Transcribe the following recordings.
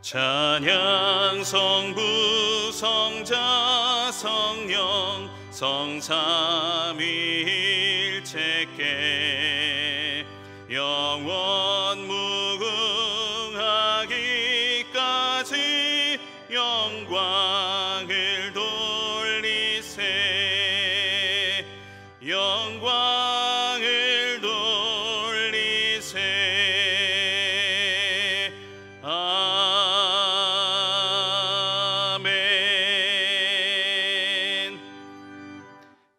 찬양 성부 성자 성령 성삼위일체께 영원 무궁하기까지 영광을 돌리세. 영광을 돌리세.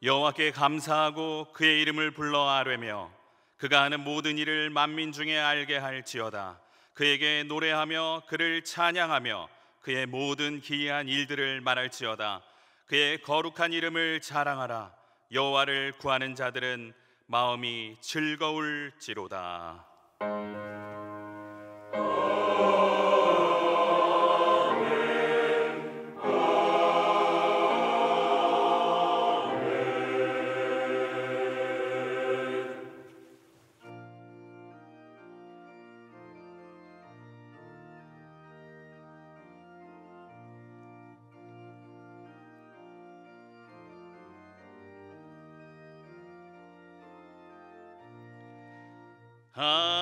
여호와께 감사하고 그의 이름을 불러 아뢰며 그가 하는 모든 일을 만민 중에 알게 할지어다. 그에게 노래하며 그를 찬양하며 그의 모든 기이한 일들을 말할지어다. 그의 거룩한 이름을 자랑하라. 여호와를 구하는 자들은 마음이 즐거울지로다.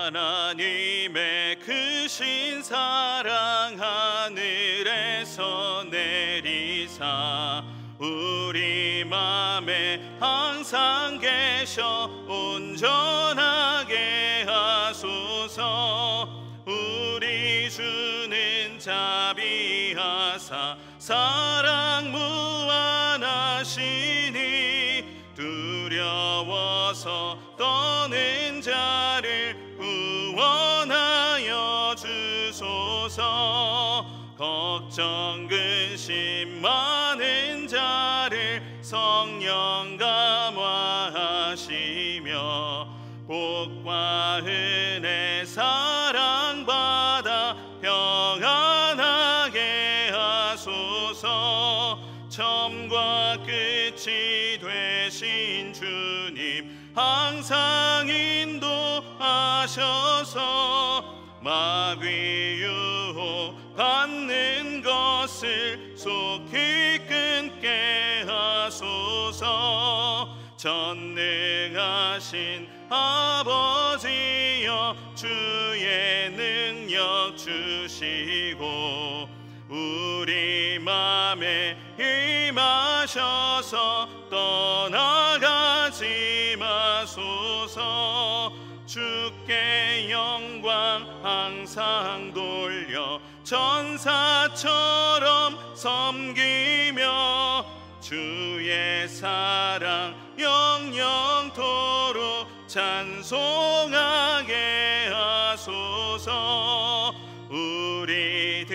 하나님의 크신 사랑 하늘에서 내리사 우리 맘에 항상 계셔 온전하게 하소서. 우리 주는 자비하사 사랑 무한하시니 두려워서 떠는 자를 구원하여 주소서. 걱정 근심 많은 자를 성령 감화하시며 복과 은혜 사랑받아 평안하게 하소서. 처음과 끝이 되신 주님 항상 인도하셔서 마귀 유혹 받는 것을 속히 끊게 하소서. 전능하신 아버지여 주의 능력 주시고 우리 맘에 임하셔서 떠나가지 마소서. 주께 영광 항상 돌려 천사처럼 섬기며 주의 사랑 영영토록 찬송하게 하소서. 우리들이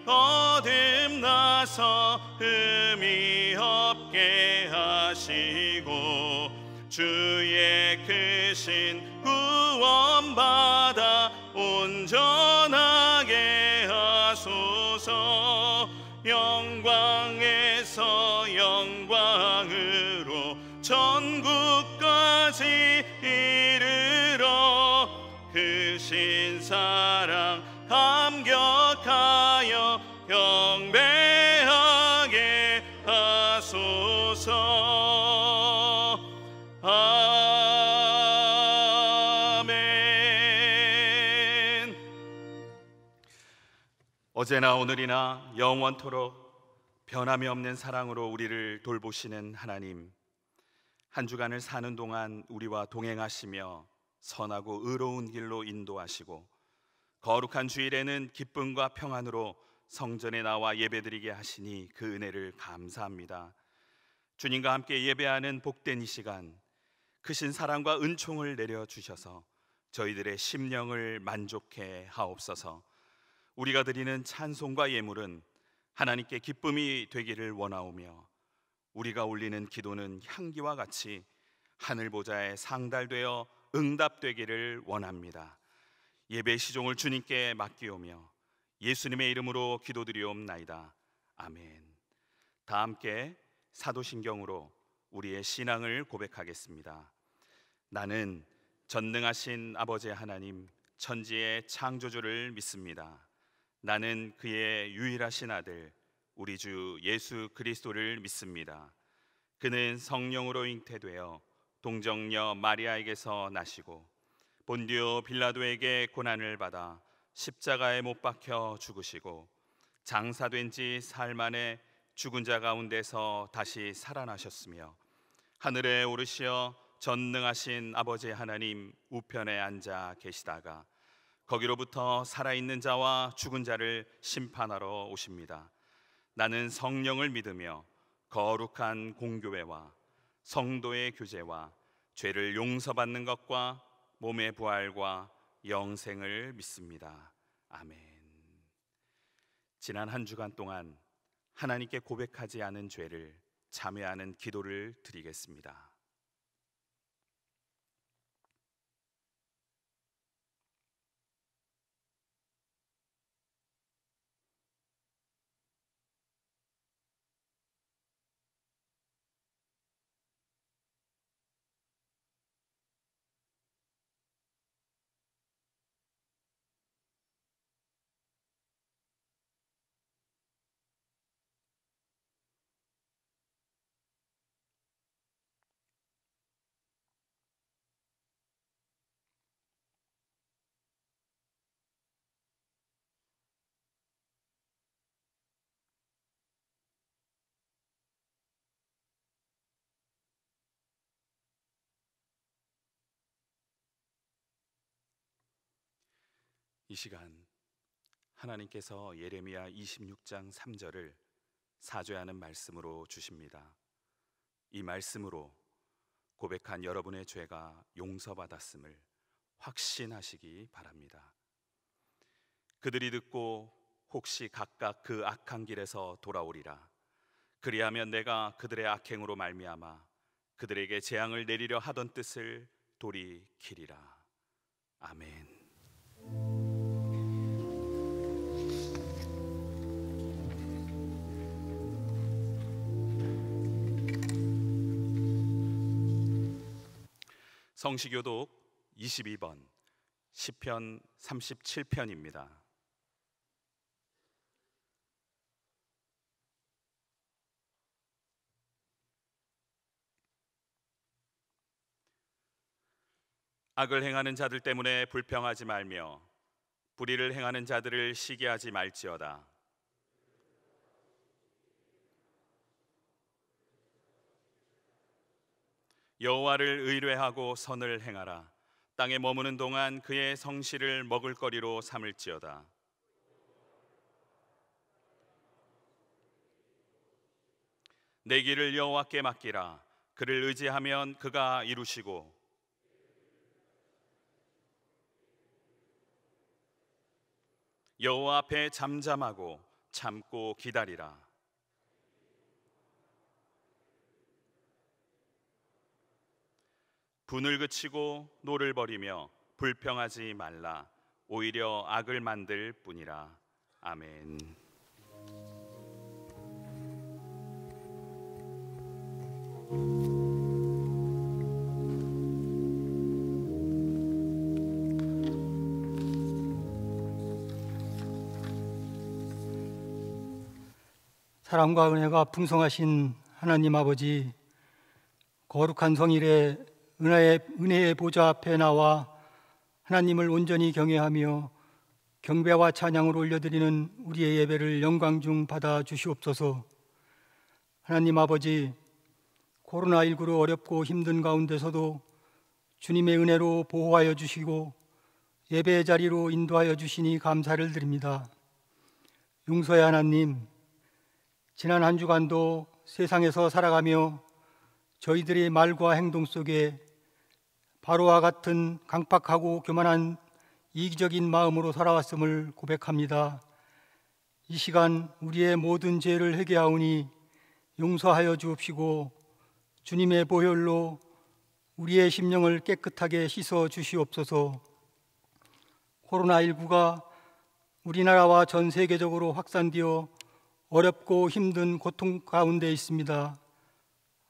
거듭나서 흠이 없게 하시고 주의 크신 구원받아 온전하게 하소서. 영광에서 영광으로 천국까지 이르러 크신 사랑 감격하여 경배하게 하소서. 아멘. 어제나 오늘이나 영원토록 변함이 없는 사랑으로 우리를 돌보시는 하나님, 한 주간을 사는 동안 우리와 동행하시며 선하고 의로운 길로 인도하시고 거룩한 주일에는 기쁨과 평안으로 성전에 나와 예배드리게 하시니 그 은혜를 감사합니다. 주님과 함께 예배하는 복된 이 시간, 크신 사랑과 은총을 내려주셔서 저희들의 심령을 만족해 하옵소서. 우리가 드리는 찬송과 예물은 하나님께 기쁨이 되기를 원하오며 우리가 올리는 기도는 향기와 같이 하늘 보좌에 상달되어 응답되기를 원합니다. 예배 시종을 주님께 맡기오며 예수님의 이름으로 기도드리옵나이다. 아멘. 다 함께 사도신경으로 우리의 신앙을 고백하겠습니다. 나는 전능하신 아버지 하나님 천지의 창조주를 믿습니다. 나는 그의 유일하신 아들 우리 주 예수 그리스도를 믿습니다. 그는 성령으로 잉태되어 동정녀 마리아에게서 나시고 본디오 빌라도에게 고난을 받아 십자가에 못 박혀 죽으시고 장사된 지 사흘 만에 죽은 자 가운데서 다시 살아나셨으며 하늘에 오르시어 전능하신 아버지 하나님 우편에 앉아 계시다가 거기로부터 살아있는 자와 죽은 자를 심판하러 오십니다. 나는 성령을 믿으며 거룩한 공교회와 성도의 교제와 죄를 용서받는 것과 몸의 부활과 영생을 믿습니다. 아멘. 지난 한 주간 동안 하나님께 고백하지 않은 죄를 참회하는 기도를 드리겠습니다. 이 시간 하나님께서 예레미야 26장 3절을 사죄하는 말씀으로 주십니다. 이 말씀으로 고백한 여러분의 죄가 용서받았음을 확신하시기 바랍니다. 그들이 듣고 혹시 각각 그 악한 길에서 돌아오리라. 그리하면 내가 그들의 악행으로 말미암아 그들에게 재앙을 내리려 하던 뜻을 돌이키리라. 아멘. 성시교독 22번 시편 37편입니다. 악을 행하는 자들 때문에 불평하지 말며 불의를 행하는 자들을 시기하지 말지어다. 여호와를 의뢰하고 선을 행하라. 땅에 머무는 동안 그의 성실을 먹을거리로 삼을지어다. 내 길을 여호와께 맡기라. 그를 의지하면 그가 이루시고 여호와 앞에 잠잠하고 참고 기다리라. 분을 그치고 노를 버리며 불평하지 말라. 오히려 악을 만들 뿐이라. 아멘. 사랑과 은혜가 풍성하신 하나님 아버지, 거룩한 성일에 은혜의 보좌 앞에 나와 하나님을 온전히 경외하며 경배와 찬양을 올려드리는 우리의 예배를 영광 중 받아 주시옵소서. 하나님 아버지, 코로나19로 어렵고 힘든 가운데서도 주님의 은혜로 보호하여 주시고 예배의 자리로 인도하여 주시니 감사를 드립니다. 용서의 하나님, 지난 한 주간도 세상에서 살아가며 저희들의 말과 행동 속에 바로와 같은 강팍하고 교만한 이기적인 마음으로 살아왔음을 고백합니다. 이 시간 우리의 모든 죄를 회개하오니 용서하여 주옵시고 주님의 보혈로 우리의 심령을 깨끗하게 씻어 주시옵소서. 코로나19가 우리나라와 전 세계적으로 확산되어 어렵고 힘든 고통 가운데 있습니다.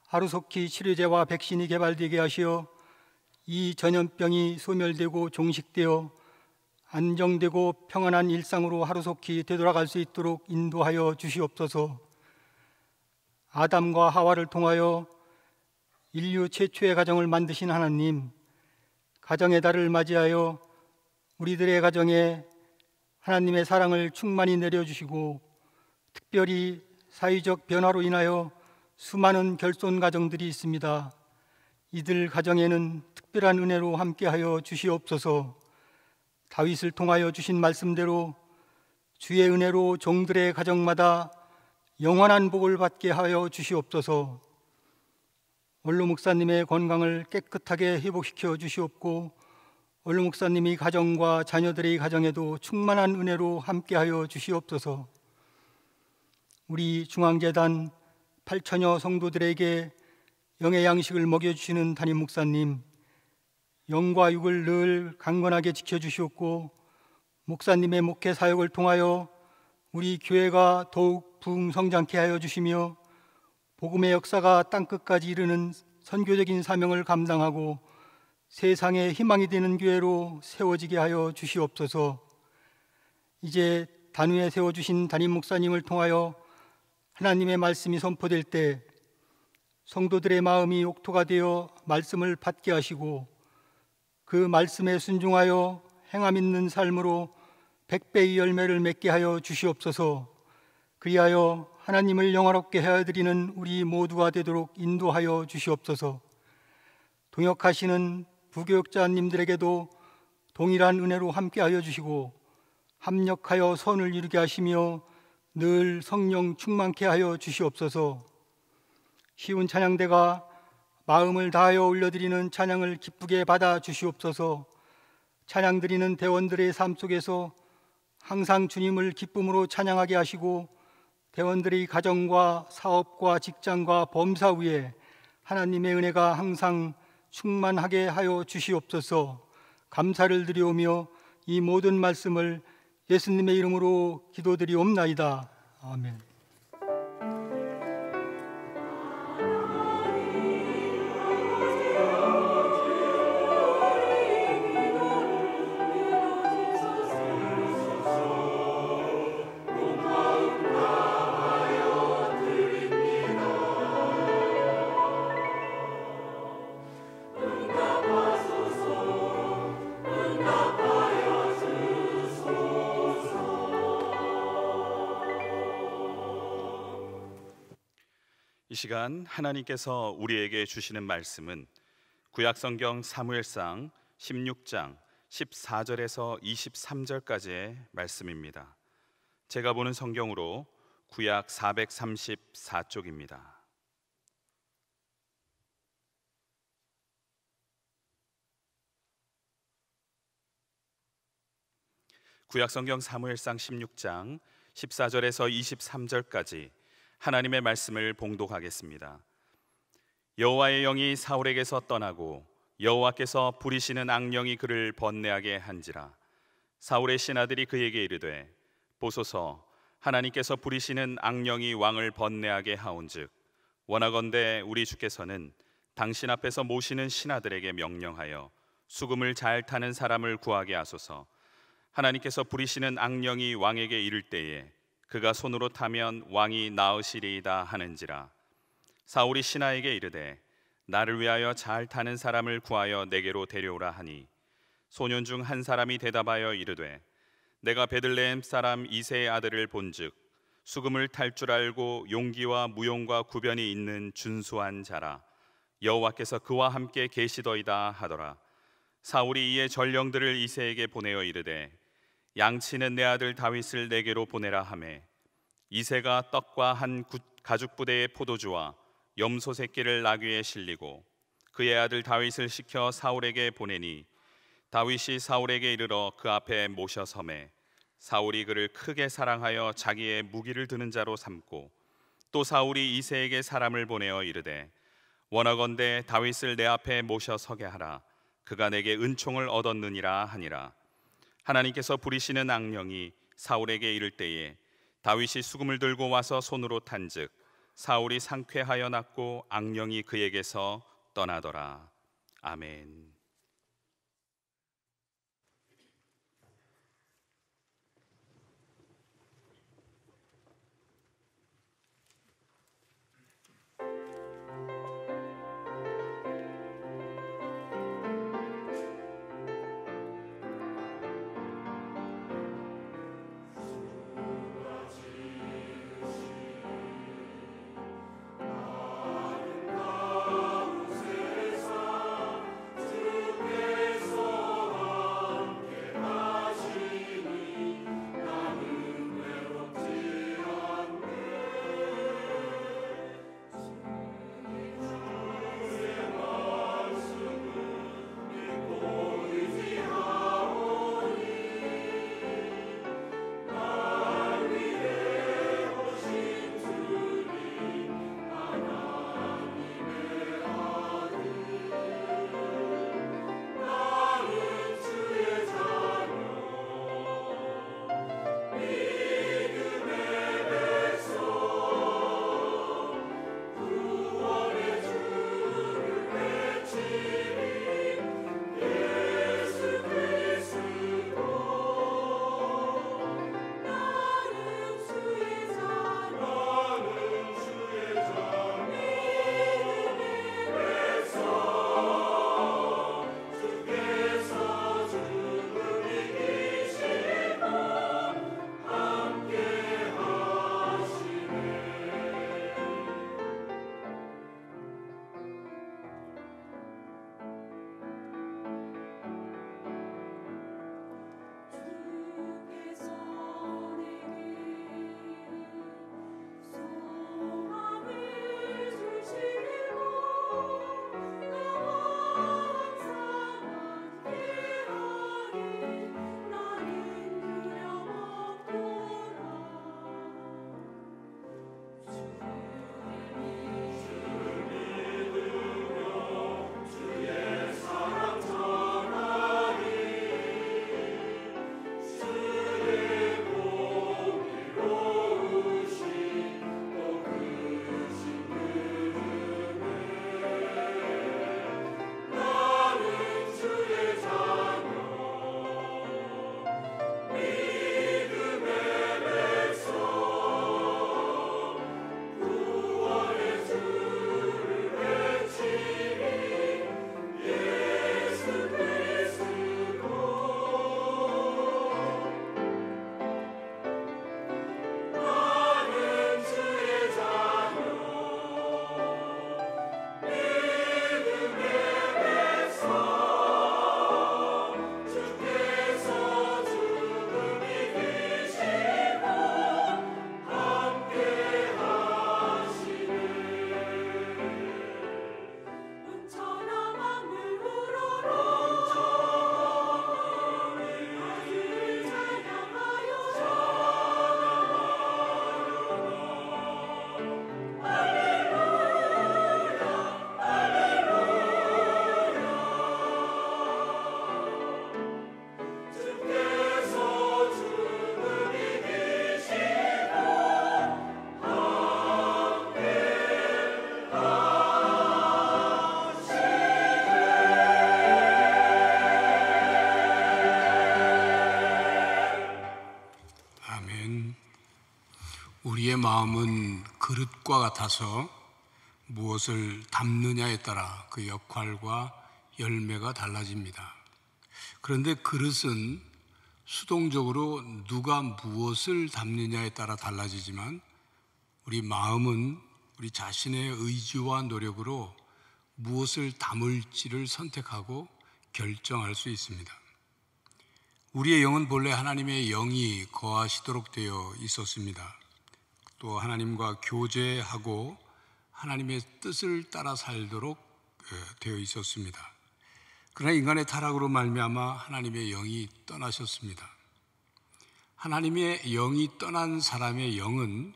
하루속히 치료제와 백신이 개발되게 하시어 이 전염병이 소멸되고 종식되어 안정되고 평안한 일상으로 하루속히 되돌아갈 수 있도록 인도하여 주시옵소서. 아담과 하와를 통하여 인류 최초의 가정을 만드신 하나님, 가정의 달을 맞이하여 우리들의 가정에 하나님의 사랑을 충만히 내려주시고, 특별히 사회적 변화로 인하여 수많은 결손 가정들이 있습니다. 이들 가정에는 특별한 은혜로 함께하여 주시옵소서. 다윗을 통하여 주신 말씀대로 주의 은혜로 종들의 가정마다 영원한 복을 받게 하여 주시옵소서. 원로 목사님의 건강을 깨끗하게 회복시켜 주시옵고, 원로 목사님이 가정과 자녀들의 가정에도 충만한 은혜로 함께하여 주시옵소서. 우리 중앙재단 8천여 성도들에게 영의 양식을 먹여주시는 담임 목사님, 영과 육을 늘 강건하게 지켜주시옵고, 목사님의 목회 사역을 통하여 우리 교회가 더욱 부흥 성장케 하여 주시며, 복음의 역사가 땅끝까지 이르는 선교적인 사명을 감당하고 세상에 희망이 되는 교회로 세워지게 하여 주시옵소서. 이제 단위에 세워주신 담임 목사님을 통하여 하나님의 말씀이 선포될 때 성도들의 마음이 옥토가 되어 말씀을 받게 하시고, 그 말씀에 순종하여 행함 있는 삶으로 100배의 열매를 맺게 하여 주시옵소서. 그리하여 하나님을 영화롭게 하여드리는 우리 모두가 되도록 인도하여 주시옵소서. 동역하시는 부교역자님들에게도 동일한 은혜로 함께하여 주시고, 합력하여 선을 이루게 하시며 늘 성령 충만케 하여 주시옵소서. 쉬운 찬양대가 마음을 다하여 올려드리는 찬양을 기쁘게 받아 주시옵소서. 찬양 드리는 대원들의 삶 속에서 항상 주님을 기쁨으로 찬양하게 하시고, 대원들의 가정과 사업과 직장과 범사 위에 하나님의 은혜가 항상 충만하게 하여 주시옵소서. 감사를 드리오며 이 모든 말씀을 예수님의 이름으로 기도드리옵나이다. 아멘. 이 시간 하나님께서 우리에게 주시는 말씀은 구약성경 사무엘상 16장 14절에서 23절까지의 말씀입니다. 제가 보는 성경으로 구약 434쪽입니다. 구약성경 사무엘상 16장 14절에서 23절까지 하나님의 말씀을 봉독하겠습니다. 여호와의 영이 사울에게서 떠나고 여호와께서 부리시는 악령이 그를 번뇌하게 한지라. 사울의 신하들이 그에게 이르되, 보소서, 하나님께서 부리시는 악령이 왕을 번뇌하게 하온즉 원하건대 우리 주께서는 당신 앞에서 모시는 신하들에게 명령하여 수금을 잘 타는 사람을 구하게 하소서. 하나님께서 부리시는 악령이 왕에게 이를 때에 그가 손으로 타면 왕이 나으시리이다 하는지라. 사울이 신하에게 이르되, 나를 위하여 잘 타는 사람을 구하여 내게로 데려오라 하니, 소년 중 한 사람이 대답하여 이르되, 내가 베들레헴 사람 이새의 아들을 본즉 수금을 탈 줄 알고 용기와 무용과 구변이 있는 준수한 자라. 여호와께서 그와 함께 계시더이다 하더라. 사울이 이에 전령들을 이새에게 보내어 이르되, 양치는 내 아들 다윗을 내게로 보내라 하매, 이새가 떡과 한 가죽 부대의 포도주와 염소 새끼를 나귀에 실리고 그의 아들 다윗을 시켜 사울에게 보내니, 다윗이 사울에게 이르러 그 앞에 모셔 서매, 사울이 그를 크게 사랑하여 자기의 무기를 드는 자로 삼고, 또 사울이 이새에게 사람을 보내어 이르되, 원하건대 다윗을 내 앞에 모셔 서게 하라. 그가 내게 은총을 얻었느니라 하니라. 하나님께서 부리시는 악령이 사울에게 이를 때에 다윗이 수금을 들고 와서 손으로 탄즉 사울이 상쾌하여 났고 악령이 그에게서 떠나더라. 아멘. 우리의 마음은 그릇과 같아서 무엇을 담느냐에 따라 그 역할과 열매가 달라집니다. 그런데 그릇은 수동적으로 누가 무엇을 담느냐에 따라 달라지지만 우리 마음은 우리 자신의 의지와 노력으로 무엇을 담을지를 선택하고 결정할 수 있습니다. 우리의 영은 본래 하나님의 영이 거하시도록 되어 있었습니다. 또 하나님과 교제하고 하나님의 뜻을 따라 살도록 되어 있었습니다. 그러나 인간의 타락으로 말미암아 하나님의 영이 떠나셨습니다. 하나님의 영이 떠난 사람의 영은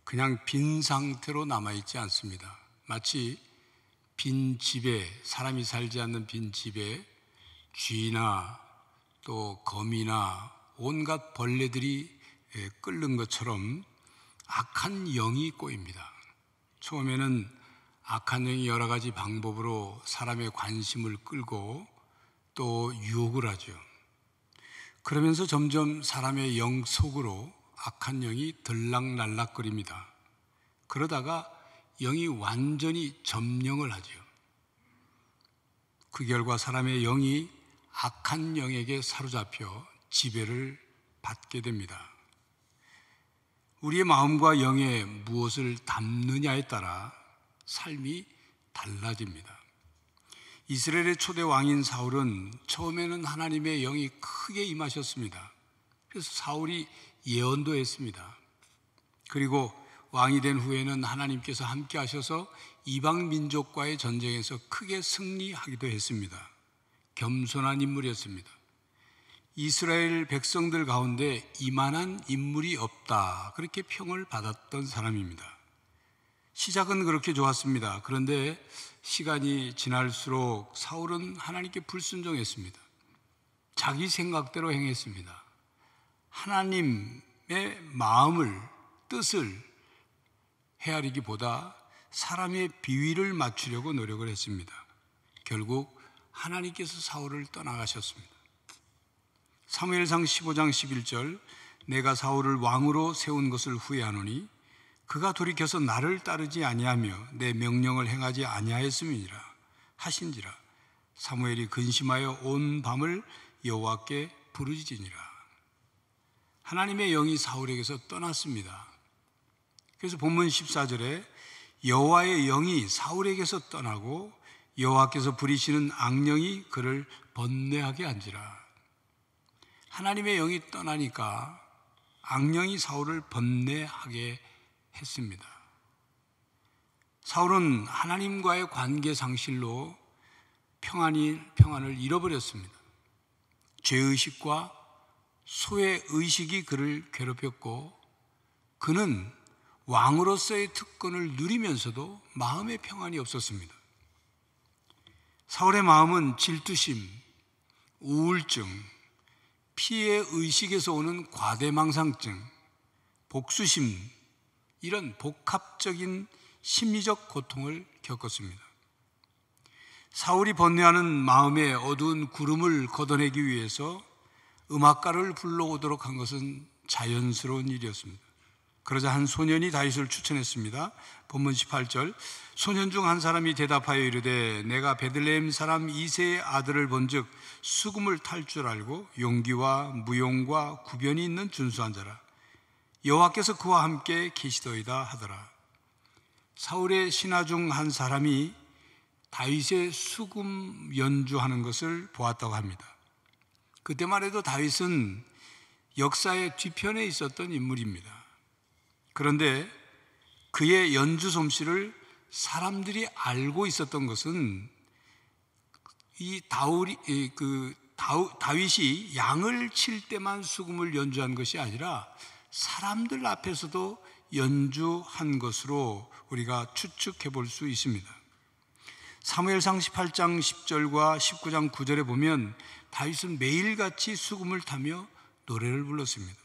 그냥 빈 상태로 남아있지 않습니다. 마치 빈 집에, 사람이 살지 않는 빈 집에 쥐나 또 거미나 온갖 벌레들이 끓는 것처럼 악한 영이 꼬입니다. 처음에는 악한 영이 여러 가지 방법으로 사람의 관심을 끌고 또 유혹을 하죠. 그러면서 점점 사람의 영 속으로 악한 영이 들락날락거립니다. 그러다가 영이 완전히 점령을 하죠. 그 결과 사람의 영이 악한 영에게 사로잡혀 지배를 받게 됩니다. 우리의 마음과 영에 무엇을 담느냐에 따라 삶이 달라집니다. 이스라엘의 초대 왕인 사울은 처음에는 하나님의 영이 크게 임하셨습니다. 그래서 사울이 예언도 했습니다. 그리고 왕이 된 후에는 하나님께서 함께 하셔서 이방 민족과의 전쟁에서 크게 승리하기도 했습니다. 겸손한 인물이었습니다. 이스라엘 백성들 가운데 이만한 인물이 없다, 그렇게 평을 받았던 사람입니다. 시작은 그렇게 좋았습니다. 그런데 시간이 지날수록 사울은 하나님께 불순종했습니다. 자기 생각대로 행했습니다. 하나님의 마음을, 뜻을 헤아리기보다 사람의 비위를 맞추려고 노력을 했습니다. 결국 하나님께서 사울을 떠나가셨습니다. 사무엘상 15장 11절, 내가 사울을 왕으로 세운 것을 후회하노니 그가 돌이켜서 나를 따르지 아니하며 내 명령을 행하지 아니하였음이니라 하신지라. 사무엘이 근심하여 온 밤을 여호와께 부르짖으니라. 하나님의 영이 사울에게서 떠났습니다. 그래서 본문 14절에 여호와의 영이 사울에게서 떠나고 여호와께서 부리시는 악령이 그를 번뇌하게 한지라. 하나님의 영이 떠나니까 악령이 사울을 번뇌하게 했습니다. 사울은 하나님과의 관계 상실로 평안을 잃어버렸습니다. 죄의식과 소외의식이 그를 괴롭혔고 그는 왕으로서의 특권을 누리면서도 마음의 평안이 없었습니다. 사울의 마음은 질투심, 우울증, 피해 의식에서 오는 과대망상증, 복수심, 이런 복합적인 심리적 고통을 겪었습니다. 사울이 번뇌하는 마음의 어두운 구름을 걷어내기 위해서 음악가를 불러오도록 한 것은 자연스러운 일이었습니다. 그러자 한 소년이 다윗을 추천했습니다. 본문 18절, 소년 중 한 사람이 대답하여 이르되 내가 베들레헴 사람 이새의 아들을 본즉 수금을 탈 줄 알고 용기와 무용과 구변이 있는 준수한 자라. 여호와께서 그와 함께 계시더이다 하더라. 사울의 신하 중 한 사람이 다윗의 수금 연주하는 것을 보았다고 합니다. 그때만 해도 다윗은 역사의 뒤편에 있었던 인물입니다. 그런데 그의 연주 솜씨를 사람들이 알고 있었던 것은 다윗이 양을 칠 때만 수금을 연주한 것이 아니라 사람들 앞에서도 연주한 것으로 우리가 추측해 볼 수 있습니다. 사무엘상 18장 10절과 19장 9절에 보면 다윗은 매일같이 수금을 타며 노래를 불렀습니다.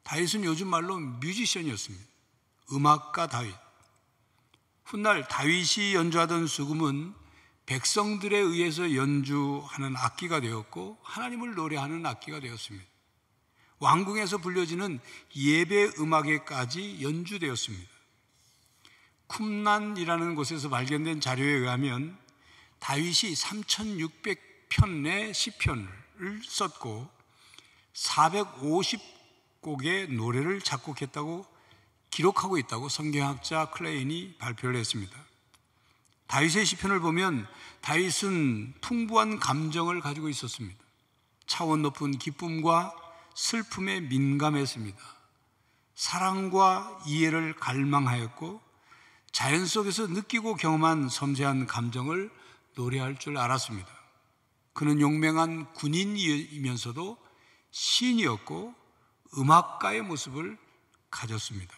다윗은 요즘 말로 뮤지션이었습니다. 음악가 다윗. 훗날 다윗이 연주하던 수금은 백성들에 의해서 연주하는 악기가 되었고 하나님을 노래하는 악기가 되었습니다. 왕궁에서 불려지는 예배 음악에까지 연주되었습니다. 쿰란이라는 곳에서 발견된 자료에 의하면 다윗이 3600편의 시편을 썼고 450곡의 노래를 작곡했다고 기록하고 있다고 성경학자 클레인이 발표를 했습니다. 다윗의 시편을 보면 다윗은 풍부한 감정을 가지고 있었습니다. 차원 높은 기쁨과 슬픔에 민감했습니다. 사랑과 이해를 갈망하였고 자연 속에서 느끼고 경험한 섬세한 감정을 노래할 줄 알았습니다. 그는 용맹한 군인이면서도 시인이었고 음악가의 모습을 가졌습니다.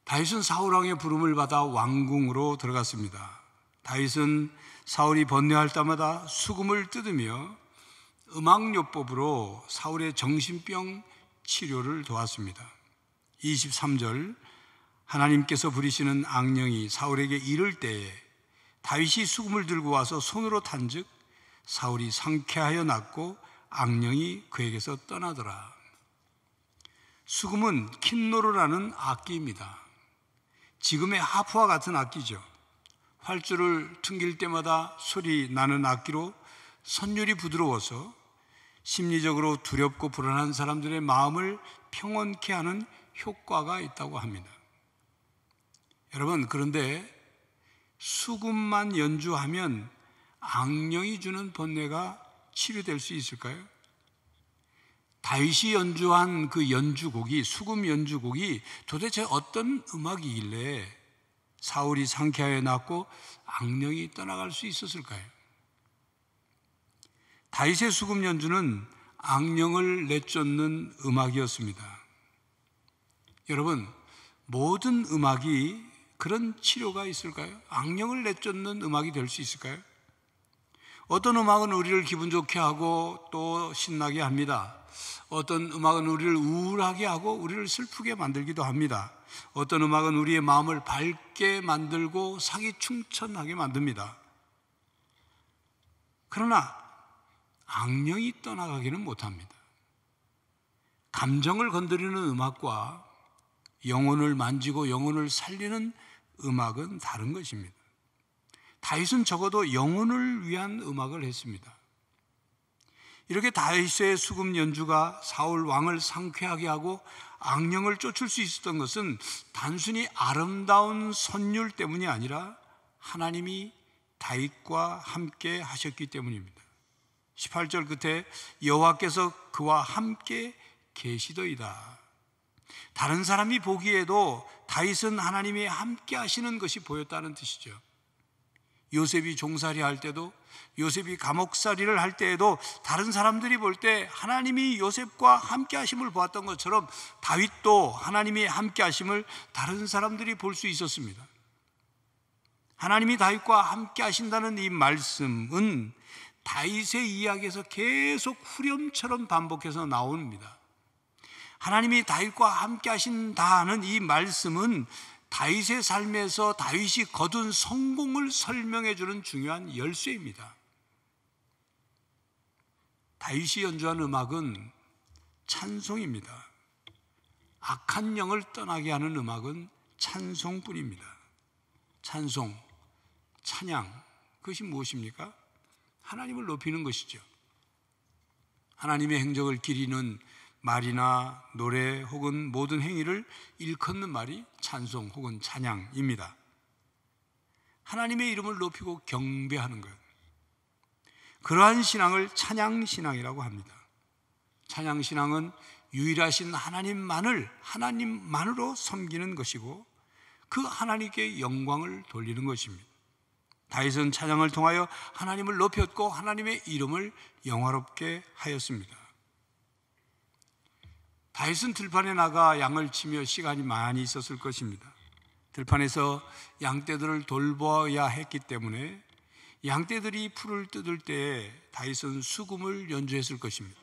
다윗은 사울왕의 부름을 받아 왕궁으로 들어갔습니다. 다윗은 사울이 번뇌할 때마다 수금을 뜯으며 음악요법으로 사울의 정신병 치료를 도왔습니다. 23절, 하나님께서 부리시는 악령이 사울에게 이를 때에 다윗이 수금을 들고 와서 손으로 탄즉 사울이 상쾌하여 낫고 악령이 그에게서 떠나더라. 수금은 킨노르라는 악기입니다. 지금의 하프와 같은 악기죠. 활주를 튕길 때마다 소리 나는 악기로 선율이 부드러워서 심리적으로 두렵고 불안한 사람들의 마음을 평온케 하는 효과가 있다고 합니다. 여러분, 그런데 수금만 연주하면 악령이 주는 번뇌가 치료될 수 있을까요? 다윗이 연주한 그 연주곡이, 수금 연주곡이 도대체 어떤 음악이길래 사울이 상쾌하여 낫고 악령이 떠나갈 수 있었을까요? 다윗의 수금 연주는 악령을 내쫓는 음악이었습니다. 여러분, 모든 음악이 그런 치료가 있을까요? 악령을 내쫓는 음악이 될 수 있을까요? 어떤 음악은 우리를 기분 좋게 하고 또 신나게 합니다. 어떤 음악은 우리를 우울하게 하고 우리를 슬프게 만들기도 합니다. 어떤 음악은 우리의 마음을 밝게 만들고 사기충천하게 만듭니다. 그러나 악령이 떠나가기는 못합니다. 감정을 건드리는 음악과 영혼을 만지고 영혼을 살리는 음악은 다른 것입니다. 다윗은 적어도 영혼을 위한 음악을 했습니다. 이렇게 다윗의 수금 연주가 사울 왕을 상쾌하게 하고 악령을 쫓을 수 있었던 것은 단순히 아름다운 선율 때문이 아니라 하나님이 다윗과 함께 하셨기 때문입니다. 18절 끝에 여호와께서 그와 함께 계시더이다. 다른 사람이 보기에도 다윗은 하나님이 함께 하시는 것이 보였다는 뜻이죠. 요셉이 종살이 할 때도, 요셉이 감옥살이를 할 때에도 다른 사람들이 볼 때 하나님이 요셉과 함께 하심을 보았던 것처럼 다윗도 하나님이 함께 하심을 다른 사람들이 볼 수 있었습니다. 하나님이 다윗과 함께 하신다는 이 말씀은 다윗의 이야기에서 계속 후렴처럼 반복해서 나옵니다. 하나님이 다윗과 함께 하신다는 이 말씀은 다윗의 삶에서 다윗이 거둔 성공을 설명해 주는 중요한 열쇠입니다. 다윗이 연주한 음악은 찬송입니다. 악한 영을 떠나게 하는 음악은 찬송뿐입니다. 찬송, 찬양, 그것이 무엇입니까? 하나님을 높이는 것이죠. 하나님의 행적을 기리는 말이나 노래 혹은 모든 행위를 일컫는 말이 찬송 혹은 찬양입니다. 하나님의 이름을 높이고 경배하는 것, 그러한 신앙을 찬양신앙이라고 합니다. 찬양신앙은 유일하신 하나님만으로 섬기는 것이고 그 하나님께 영광을 돌리는 것입니다. 다윗은 찬양을 통하여 하나님을 높였고 하나님의 이름을 영화롭게 하였습니다. 다윗은 들판에 나가 양을 치며 시간이 많이 있었을 것입니다. 들판에서 양떼들을 돌봐야 했기 때문에 양떼들이 풀을 뜯을 때 다윗은 수금을 연주했을 것입니다.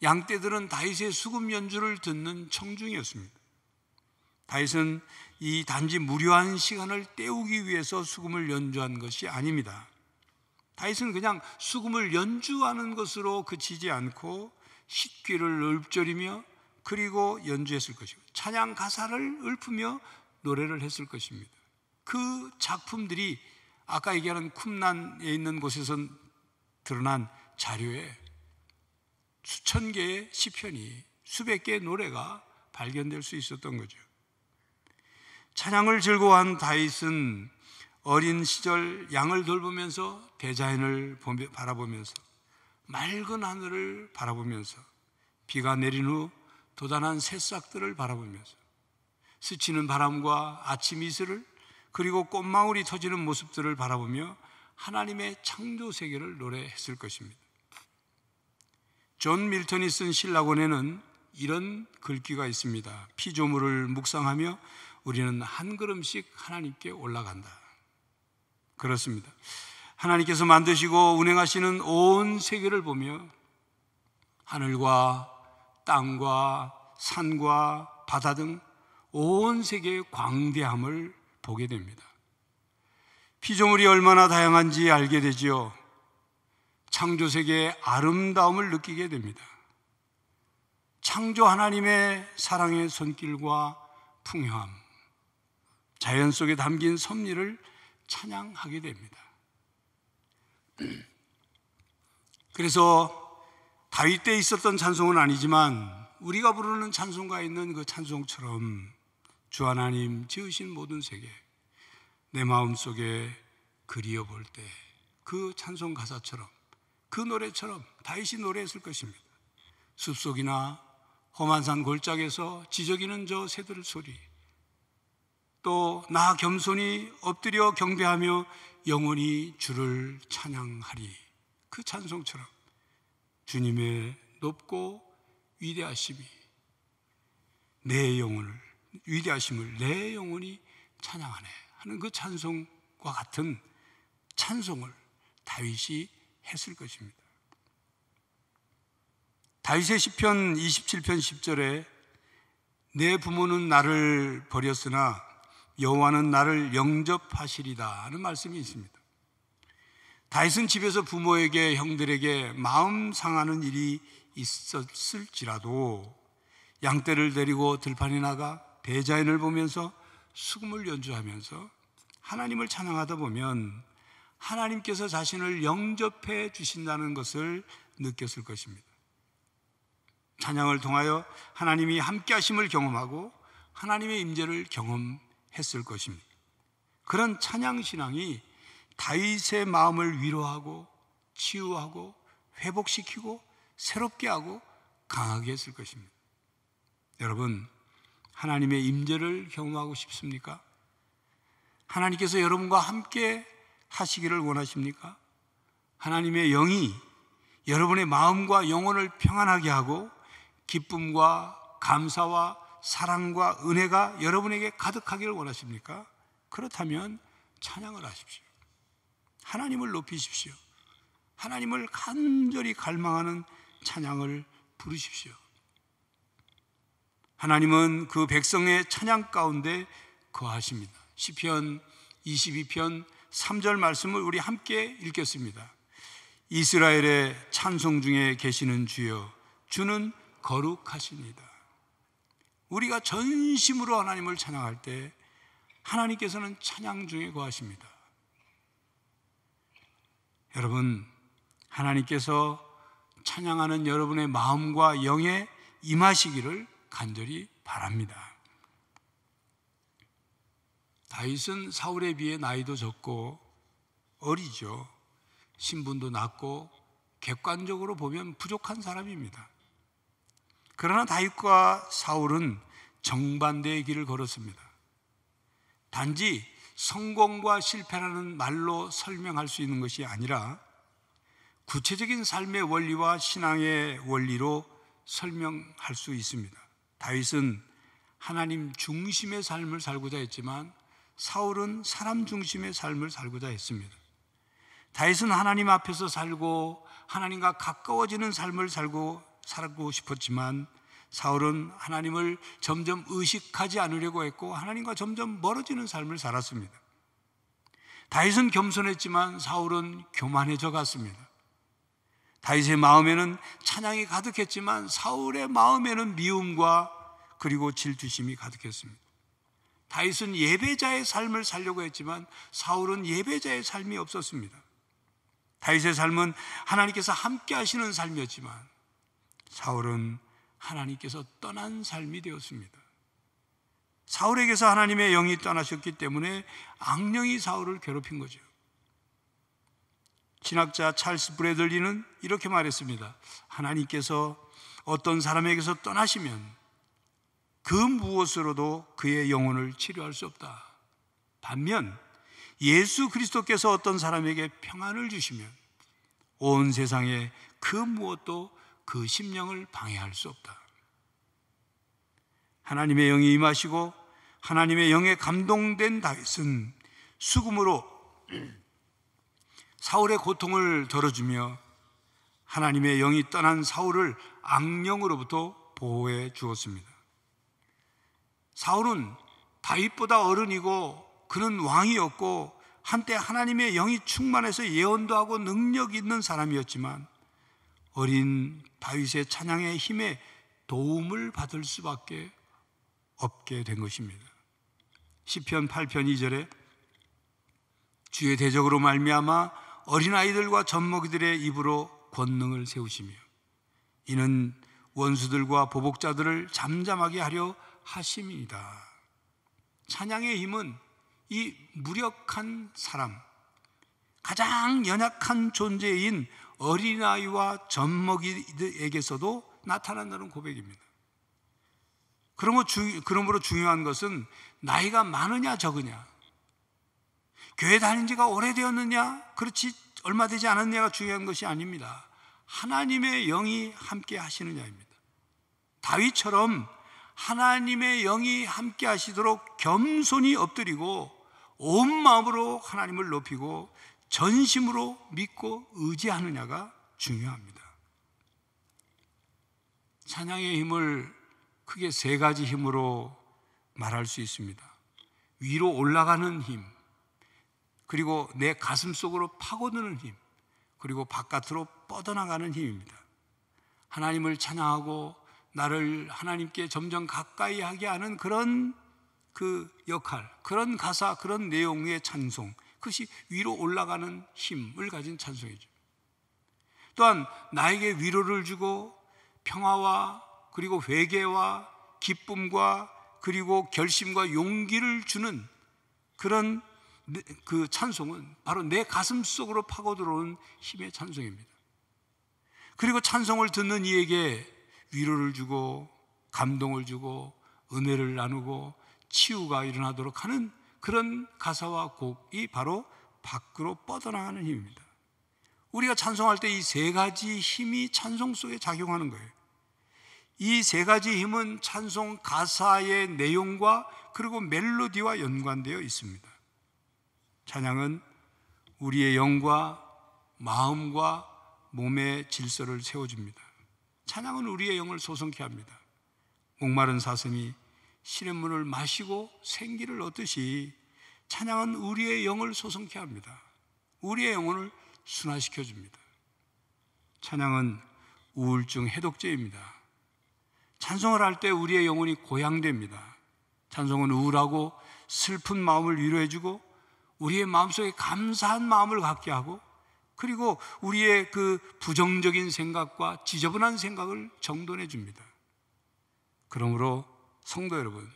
양떼들은 다윗의 수금 연주를 듣는 청중이었습니다. 다윗은 이 단지 무료한 시간을 때우기 위해서 수금을 연주한 것이 아닙니다. 다윗은 그냥 수금을 연주하는 것으로 그치지 않고 흰귀를 읊조리며 그리고 연주했을 것이고 찬양 가사를 읊으며 노래를 했을 것입니다. 그 작품들이 아까 얘기하는 쿰란에 있는 곳에서 드러난 자료에 수천 개의 시편이 수백 개의 노래가 발견될 수 있었던 거죠. 찬양을 즐거워한 다윗은 어린 시절 양을 돌보면서 대자연을 바라보면서 맑은 하늘을 바라보면서 비가 내린 후 돋아난 새싹들을 바라보면서 스치는 바람과 아침 이슬을 그리고 꽃망울이 터지는 모습들을 바라보며 하나님의 창조 세계를 노래했을 것입니다. 존 밀턴이 쓴 신라권에는 이런 글귀가 있습니다. 피조물을 묵상하며 우리는 한 걸음씩 하나님께 올라간다. 그렇습니다. 하나님께서 만드시고 운행하시는 온 세계를 보며 하늘과 땅과 산과 바다 등 온 세계의 광대함을 보게 됩니다. 피조물이 얼마나 다양한지 알게 되지요. 창조 세계의 아름다움을 느끼게 됩니다. 창조 하나님의 사랑의 손길과 풍요함, 자연 속에 담긴 섭리를 찬양하게 됩니다. 그래서 다윗 때 있었던 찬송은 아니지만 우리가 부르는 찬송가에 있는 그 찬송처럼 주 하나님 지으신 모든 세계 내 마음속에 그리워 볼 때 그 찬송 가사처럼 그 노래처럼 다윗이 노래했을 것입니다. 숲속이나 험한 산 골짜기에서 지저귀는 저 새들 소리, 또 나 겸손히 엎드려 경배하며 영원히 주를 찬양하리, 그 찬송처럼 주님의 높고 위대하심이 내 영혼을, 위대하심을 내 영혼이 찬양하네 하는 그 찬송과 같은 찬송을 다윗이 했을 것입니다. 다윗의 시편 27편 10절에 내 부모는 나를 버렸으나 여호와는 나를 영접하시리다 하는 말씀이 있습니다. 다윗은 집에서 부모에게, 형들에게 마음 상하는 일이 있었을지라도 양떼를 데리고 들판에 나가 대자연을 보면서 수금을 연주하면서 하나님을 찬양하다 보면 하나님께서 자신을 영접해 주신다는 것을 느꼈을 것입니다. 찬양을 통하여 하나님이 함께 하심을 경험하고 하나님의 임재를 경험했을 것입니다. 그런 찬양 신앙이 다윗의 마음을 위로하고 치유하고 회복시키고 새롭게 하고 강하게 했을 것입니다. 여러분, 하나님의 임재를 경험하고 싶습니까? 하나님께서 여러분과 함께 하시기를 원하십니까? 하나님의 영이 여러분의 마음과 영혼을 평안하게 하고 기쁨과 감사와 사랑과 은혜가 여러분에게 가득하기를 원하십니까? 그렇다면 찬양을 하십시오. 하나님을 높이십시오. 하나님을 간절히 갈망하는 찬양을 부르십시오. 하나님은 그 백성의 찬양 가운데 거하십니다. 시편 22편 3절 말씀을 우리 함께 읽겠습니다. 이스라엘의 찬송 중에 계시는 주여, 주는 거룩하십니다. 우리가 전심으로 하나님을 찬양할 때 하나님께서는 찬양 중에 거하십니다. 여러분, 하나님께서 찬양하는 여러분의 마음과 영에 임하시기를 간절히 바랍니다. 다윗은 사울에 비해 나이도 적고 어리죠. 신분도 낮고 객관적으로 보면 부족한 사람입니다. 그러나 다윗과 사울은 정반대의 길을 걸었습니다. 단지 성공과 실패라는 말로 설명할 수 있는 것이 아니라 구체적인 삶의 원리와 신앙의 원리로 설명할 수 있습니다. 다윗은 하나님 중심의 삶을 살고자 했지만 사울은 사람 중심의 삶을 살고자 했습니다. 다윗은 하나님 앞에서 살고 하나님과 가까워지는 삶을 살고 싶었지만 사울은 하나님을 점점 의식하지 않으려고 했고 하나님과 점점 멀어지는 삶을 살았습니다. 다윗은 겸손했지만 사울은 교만해져 갔습니다. 다윗의 마음에는 찬양이 가득했지만 사울의 마음에는 미움과 그리고 질투심이 가득했습니다. 다윗은 예배자의 삶을 살려고 했지만 사울은 예배자의 삶이 없었습니다. 다윗의 삶은 하나님께서 함께 하시는 삶이었지만 사울은 하나님께서 떠난 삶이 되었습니다. 사울에게서 하나님의 영이 떠나셨기 때문에 악령이 사울을 괴롭힌 거죠. 신학자 찰스 브래들리는 이렇게 말했습니다. 하나님께서 어떤 사람에게서 떠나시면 그 무엇으로도 그의 영혼을 치료할 수 없다. 반면 예수 그리스도께서 어떤 사람에게 평안을 주시면 온 세상에 그 무엇도 그 심령을 방해할 수 없다. 하나님의 영이 임하시고 하나님의 영에 감동된 다윗은 수금으로 사울의 고통을 덜어주며 하나님의 영이 떠난 사울을 악령으로부터 보호해 주었습니다. 사울은 다윗보다 어른이고 그는 왕이었고 한때 하나님의 영이 충만해서 예언도 하고 능력 있는 사람이었지만 어린 다윗의 찬양의 힘에 도움을 받을 수밖에 없게 된 것입니다. 시편 8편 2절에 주의 대적으로 말미암아 어린아이들과 젖먹이들의 입으로 권능을 세우시며 이는 원수들과 보복자들을 잠잠하게 하려 하심이다. 찬양의 힘은 이 무력한 사람, 가장 연약한 존재인 어린아이와 젖먹이에게서도 나타난다는 고백입니다. 그러므로 중요한 것은 나이가 많으냐 적으냐, 교회 다닌 지가 오래되었느냐, 그렇지 얼마 되지 않았느냐가 중요한 것이 아닙니다. 하나님의 영이 함께 하시느냐입니다. 다윗처럼 하나님의 영이 함께 하시도록 겸손히 엎드리고 온 마음으로 하나님을 높이고 전심으로 믿고 의지하느냐가 중요합니다. 찬양의 힘을 크게 세 가지 힘으로 말할 수 있습니다. 위로 올라가는 힘, 그리고 내 가슴 속으로 파고드는 힘, 그리고 바깥으로 뻗어나가는 힘입니다. 하나님을 찬양하고 나를 하나님께 점점 가까이 하게 하는 그런 그 역할, 그런 가사, 그런 내용의 찬송, 그것이 위로 올라가는 힘을 가진 찬송이죠. 또한 나에게 위로를 주고 평화와 그리고 회개와 기쁨과 그리고 결심과 용기를 주는 그런 그 찬송은 바로 내 가슴 속으로 파고 들어오는 힘의 찬송입니다. 그리고 찬송을 듣는 이에게 위로를 주고 감동을 주고 은혜를 나누고 치유가 일어나도록 하는 그런 가사와 곡이 바로 밖으로 뻗어나가는 힘입니다. 우리가 찬송할 때 이 세 가지 힘이 찬송 속에 작용하는 거예요. 이 세 가지 힘은 찬송 가사의 내용과 그리고 멜로디와 연관되어 있습니다. 찬양은 우리의 영과 마음과 몸의 질서를 세워줍니다. 찬양은 우리의 영을 소성케 합니다. 목마른 사슴이 시냇물을 마시고 생기를 얻듯이 찬양은 우리의 영을 소성케 합니다. 우리의 영혼을 순화시켜 줍니다. 찬양은 우울증 해독제입니다. 찬송을 할 때 우리의 영혼이 고양됩니다. 찬송은 우울하고 슬픈 마음을 위로해주고 우리의 마음속에 감사한 마음을 갖게 하고 그리고 우리의 그 부정적인 생각과 지저분한 생각을 정돈해 줍니다. 그러므로 성도 여러분,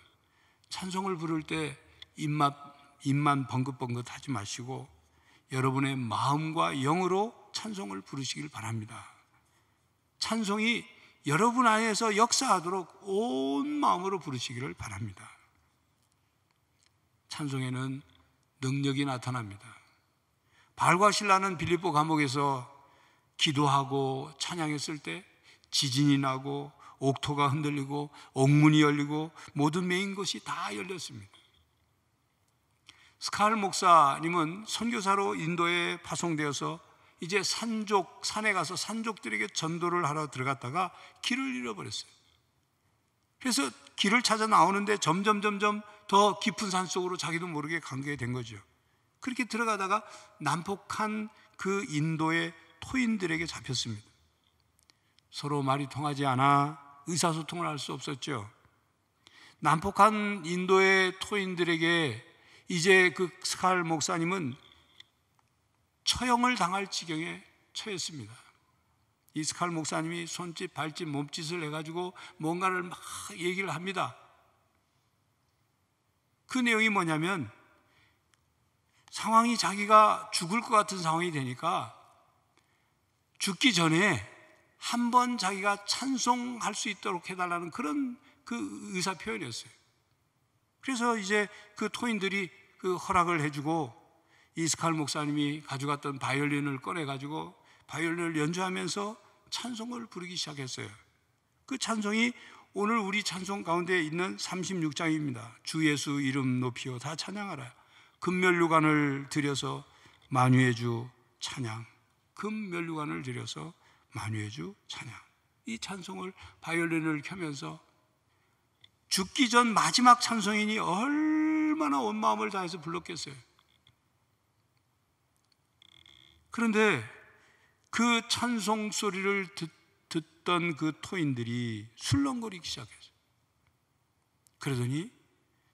찬송을 부를 때 입만 벙긋벙긋 하지 마시고 여러분의 마음과 영으로 찬송을 부르시길 바랍니다. 찬송이 여러분 안에서 역사하도록 온 마음으로 부르시기를 바랍니다. 찬송에는 능력이 나타납니다. 바알과 실라는 빌립보 감옥에서 기도하고 찬양했을 때 지진이 나고 옥토가 흔들리고 옥문이 열리고 모든 메인 것이 다 열렸습니다. 스칼 목사님은 선교사로 인도에 파송되어서 이제 산에 가서 산족들에게 전도를 하러 들어갔다가 길을 잃어버렸어요. 그래서 길을 찾아 나오는데 점점 더 깊은 산 속으로 자기도 모르게 간 게 된 거죠. 그렇게 들어가다가 난폭한 그 인도의 토인들에게 잡혔습니다. 서로 말이 통하지 않아 의사소통을 할 수 없었죠. 난폭한 인도의 토인들에게 이제 그 스칼 목사님은 처형을 당할 지경에 처했습니다. 이 스칼 목사님이 손짓, 발짓, 몸짓을 해가지고 뭔가를 막 얘기를 합니다. 그 내용이 뭐냐면 상황이 자기가 죽을 것 같은 상황이 되니까 죽기 전에 한번 자기가 찬송할 수 있도록 해달라는 그런 그 의사 표현이었어요. 그래서 이제 그 토인들이 그 허락을 해주고 이스칼 목사님이 가져갔던 바이올린을 꺼내가지고 바이올린을 연주하면서 찬송을 부르기 시작했어요. 그 찬송이 오늘 우리 찬송 가운데 있는 36장입니다. 주 예수 이름 높이요 다 찬양하라. 금면류관을 들여서 만유의 주 찬양. 금면류관을 들여서 만유의 주 찬양. 이 찬송을 바이올린을 켜면서 죽기 전 마지막 찬송이니 얼마나 온 마음을 다해서 불렀겠어요. 그런데 그 찬송 소리를 듣던 그 토인들이 술렁거리기 시작했어요. 그러더니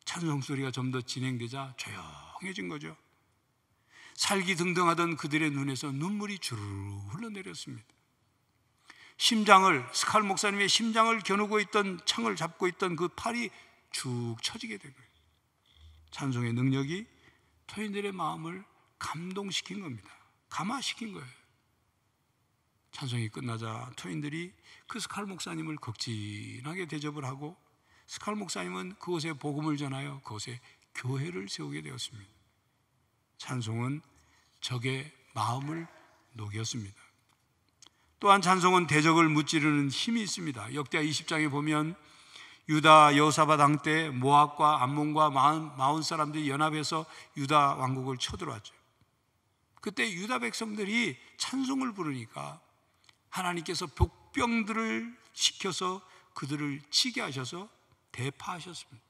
찬송 소리가 좀 더 진행되자 조용해진 거죠. 살기등등하던 그들의 눈에서 눈물이 주르르 흘러내렸습니다. 스칼 목사님의 심장을 겨누고 있던 창을 잡고 있던 그 팔이 축 처지게 된 거예요. 찬송의 능력이 토인들의 마음을 감동시킨 겁니다. 감화시킨 거예요. 찬송이 끝나자 토인들이 그 스칼 목사님을 극진하게 대접을 하고 스칼 목사님은 그곳에 복음을 전하여 그곳에 교회를 세우게 되었습니다. 찬송은 적의 마음을 녹였습니다. 또한 찬송은 대적을 무찌르는 힘이 있습니다. 역대하 20장에 보면 유다 여호사밧 왕 때 모압과 암몬과 마온 사람들이 연합해서 유다 왕국을 쳐들어왔죠. 그때 유다 백성들이 찬송을 부르니까 하나님께서 복병들을 시켜서 그들을 치게 하셔서 대파하셨습니다.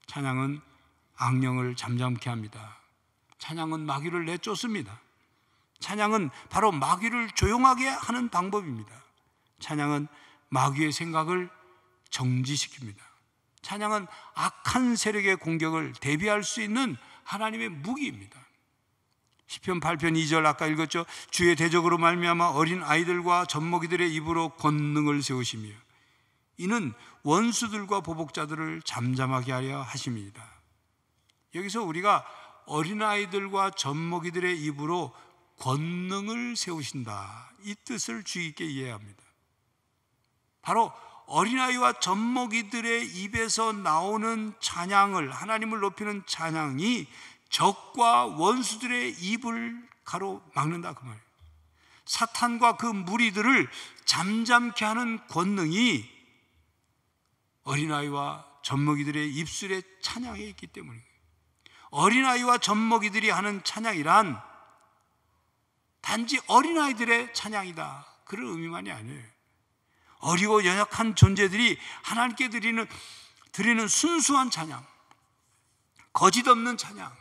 찬양은 악령을 잠잠케 합니다. 찬양은 마귀를 내쫓습니다. 찬양은 바로 마귀를 조용하게 하는 방법입니다. 찬양은 마귀의 생각을 정지시킵니다. 찬양은 악한 세력의 공격을 대비할 수 있는 하나님의 무기입니다. 시편 8편 2절 아까 읽었죠. 주의 대적으로 말미암아 어린 아이들과 젖먹이들의 입으로 권능을 세우시며 이는 원수들과 보복자들을 잠잠하게 하려 하심이다. 여기서 우리가 어린아이들과 젖먹이들의 입으로 권능을 세우신다, 이 뜻을 주의 깊게 이해해야 합니다. 바로 어린아이와 젖먹이들의 입에서 나오는 찬양을, 하나님을 높이는 찬양이 적과 원수들의 입을 가로막는다 그 말이에요. 사탄과 그 무리들을 잠잠케 하는 권능이 어린아이와 젖먹이들의 입술에 찬양에 있기 때문이에요. 어린아이와 젖먹이들이 하는 찬양이란 단지 어린아이들의 찬양이다, 그런 의미만이 아니에요. 어리고 연약한 존재들이 하나님께 드리는 순수한 찬양, 거짓 없는 찬양,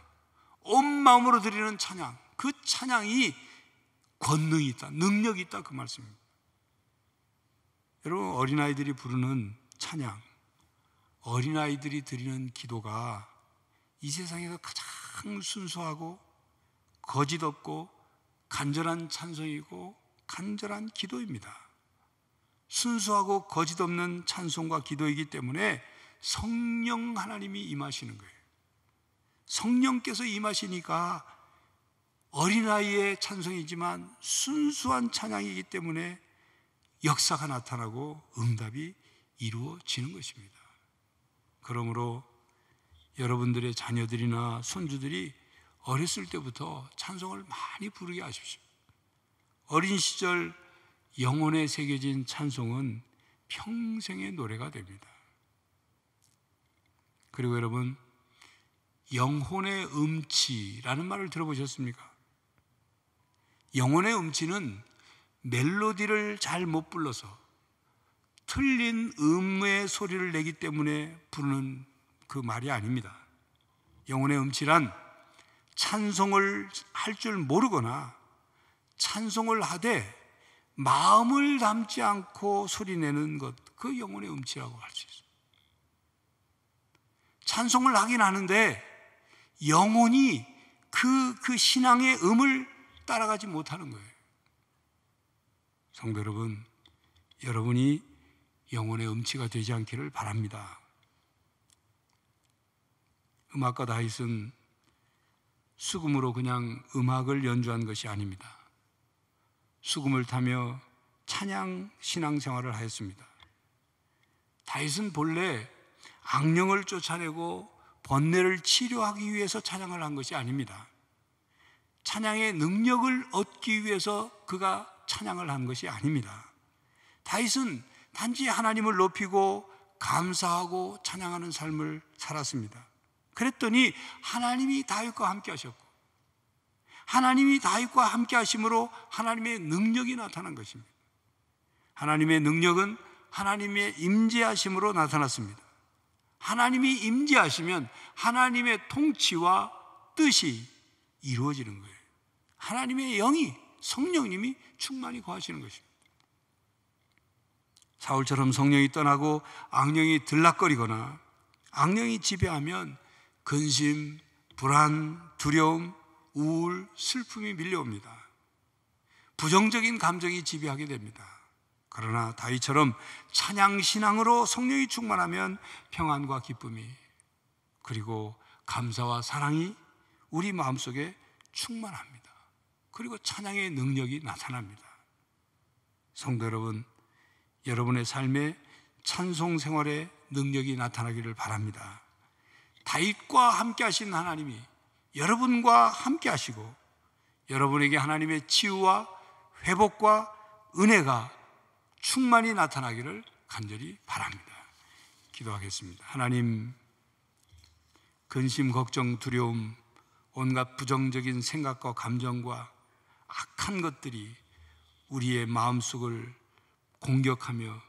온 마음으로 드리는 찬양, 그 찬양이 권능이 있다, 능력이 있다, 그 말씀입니다. 여러분, 어린아이들이 부르는 찬양, 어린아이들이 드리는 기도가 이 세상에서 가장 순수하고 거짓 없고 간절한 찬송이고 간절한 기도입니다. 순수하고 거짓 없는 찬송과 기도이기 때문에 성령 하나님이 임하시는 거예요. 성령께서 임하시니까 어린아이의 찬송이지만 순수한 찬양이기 때문에 역사가 나타나고 응답이 이루어지는 것입니다. 그러므로 여러분들의 자녀들이나 손주들이 어렸을 때부터 찬송을 많이 부르게 하십시오. 어린 시절 영혼에 새겨진 찬송은 평생의 노래가 됩니다. 그리고 여러분, 영혼의 음치라는 말을 들어보셨습니까? 영혼의 음치는 멜로디를 잘 못 불러서 틀린 음의 소리를 내기 때문에 부르는 그 말이 아닙니다. 영혼의 음치란 찬송을 할 줄 모르거나 찬송을 하되 마음을 담지 않고 소리내는 것, 그 영혼의 음치라고 할 수 있어요. 찬송을 하긴 하는데 영혼이 그 신앙의 음을 따라가지 못하는 거예요. 성도 여러분, 여러분이 영혼의 음치가 되지 않기를 바랍니다. 음악가 다윗은 수금으로 그냥 음악을 연주한 것이 아닙니다. 수금을 타며 찬양 신앙생활을 하였습니다. 다윗은 본래 악령을 쫓아내고 번뇌를 치료하기 위해서 찬양을 한 것이 아닙니다. 찬양의 능력을 얻기 위해서 그가 찬양을 한 것이 아닙니다. 다윗은 단지 하나님을 높이고 감사하고 찬양하는 삶을 살았습니다. 그랬더니 하나님이 다윗과 함께 하셨고, 하나님이 다윗과 함께 하심으로 하나님의 능력이 나타난 것입니다. 하나님의 능력은 하나님의 임재하심으로 나타났습니다. 하나님이 임재하시면 하나님의 통치와 뜻이 이루어지는 거예요. 하나님의 영이, 성령님이 충만히 거하시는 것입니다. 사울처럼 성령이 떠나고 악령이 들락거리거나 악령이 지배하면 근심, 불안, 두려움, 우울, 슬픔이 밀려옵니다. 부정적인 감정이 지배하게 됩니다. 그러나 다윗처럼 찬양 신앙으로 성령이 충만하면 평안과 기쁨이, 그리고 감사와 사랑이 우리 마음속에 충만합니다. 그리고 찬양의 능력이 나타납니다. 성도 여러분, 여러분의 삶에 찬송 생활의 능력이 나타나기를 바랍니다. 다윗과 함께 하신 하나님이 여러분과 함께 하시고 여러분에게 하나님의 치유와 회복과 은혜가 충만히 나타나기를 간절히 바랍니다. 기도하겠습니다. 하나님, 근심, 걱정, 두려움, 온갖 부정적인 생각과 감정과 악한 것들이 우리의 마음속을 공격하며